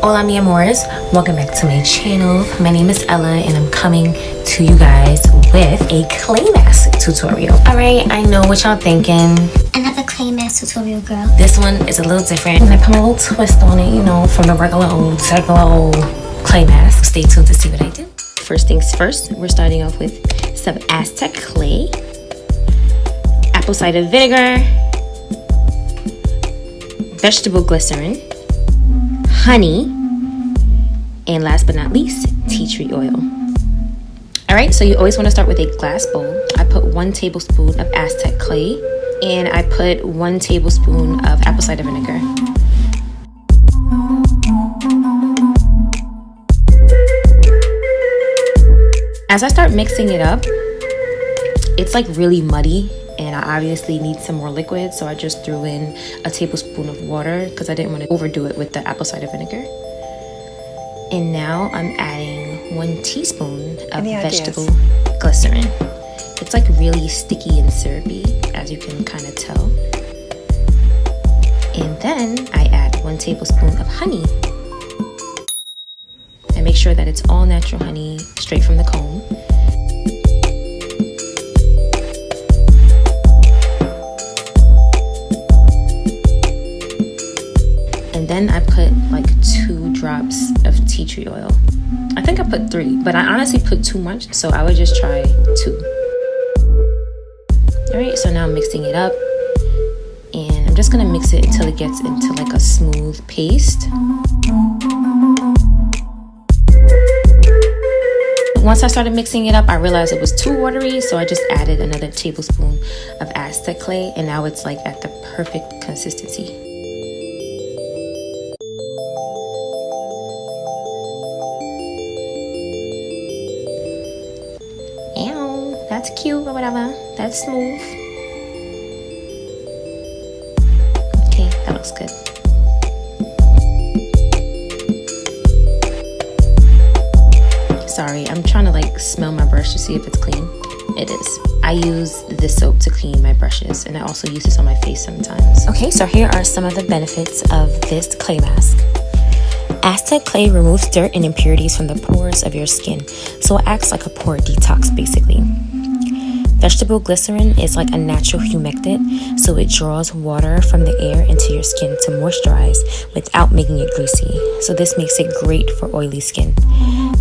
Hola mi amores, welcome back to my channel. My name is Ella and I'm coming to you guys with a clay mask tutorial. Alright, I know what y'all thinking. Another clay mask tutorial, girl. This one is a little different and I put a little twist on it, you know, from the regular old clay mask. Stay tuned to see what I do. First things first, we're starting off with some Aztec Clay, apple cider vinegar, vegetable glycerin, honey, and last but not least, tea tree oil. Alright, so you always want to start with a glass bowl. I put 1 tablespoon of Aztec Clay and I put 1 tablespoon of apple cider vinegar. As I start mixing it up, it's like really muddy and I obviously need some more liquid, so I just threw in a tablespoon of water because I didn't want to overdo it with the apple cider vinegar. And now I'm adding 1 teaspoon of vegetable glycerin. It's like really sticky and syrupy, as you can kind of tell. And then I add 1 tablespoon of honey. And make sure that it's all natural honey, straight from the comb. And then I put like 2 drops of tea tree oil. I think I put 3, but I honestly put too much, so I would just try 2. Alright, so now I'm mixing it up. And I'm just gonna mix it until it gets into like a smooth paste. Once I started mixing it up, I realized it was too watery, so I just added another tablespoon of Aztec Clay, and now it's like at the perfect consistency. That's cute or whatever. That's smooth. Okay, that looks good. Sorry, I'm trying to like smell my brush to see if it's clean. It is. I use this soap to clean my brushes and I also use this on my face sometimes. Okay, so here are some of the benefits of this clay mask. Aztec Clay removes dirt and impurities from the pores of your skin, so it acts like a pore detox basically. Vegetable glycerin is like a natural humectant, so it draws water from the air into your skin to moisturize without making it greasy. So this makes it great for oily skin.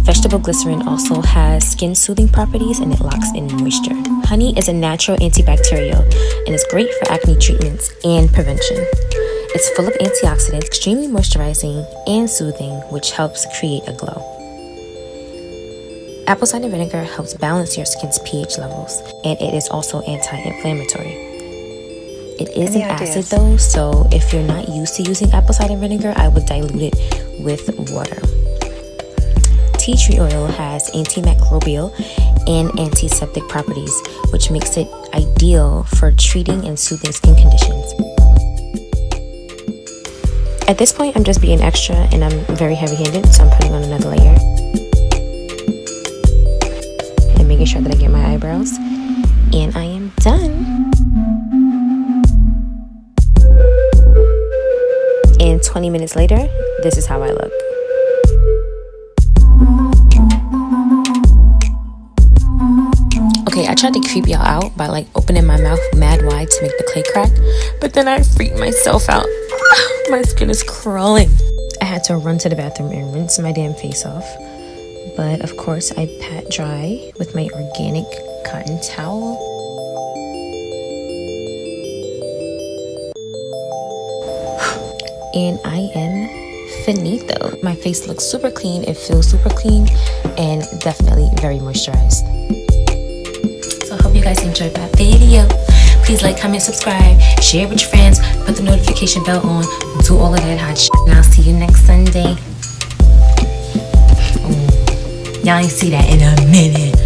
Vegetable glycerin also has skin soothing properties and it locks in moisture. Honey is a natural antibacterial and is great for acne treatments and prevention. It's full of antioxidants, extremely moisturizing and soothing, which helps create a glow. Apple cider vinegar helps balance your skin's pH levels, and it is also anti-inflammatory. It is an acid though, so if you're not used to using apple cider vinegar, I would dilute it with water. Tea tree oil has antimicrobial and antiseptic properties, which makes it ideal for treating and soothing skin conditions. At this point, I'm just being extra and I'm very heavy-handed, so I'm putting on another layer. And making sure that I get my eyebrows. And I am done. And 20 minutes later, this is how I look. Okay, I tried to creep y'all out by like opening my mouth mad wide to make the clay crack, but then I freaked myself out. My skin is crawling. I had to run to the bathroom and rinse my damn face off. But of course, I pat dry with my organic cotton towel. And I am finito. My face looks super clean, it feels super clean, and definitely very moisturized. So I hope you guys enjoyed my video. Please like, comment, subscribe, share with your friends, put the notification bell on, do all of that hot shit. And I'll see you next Sunday. Y'all ain't see that in a minute.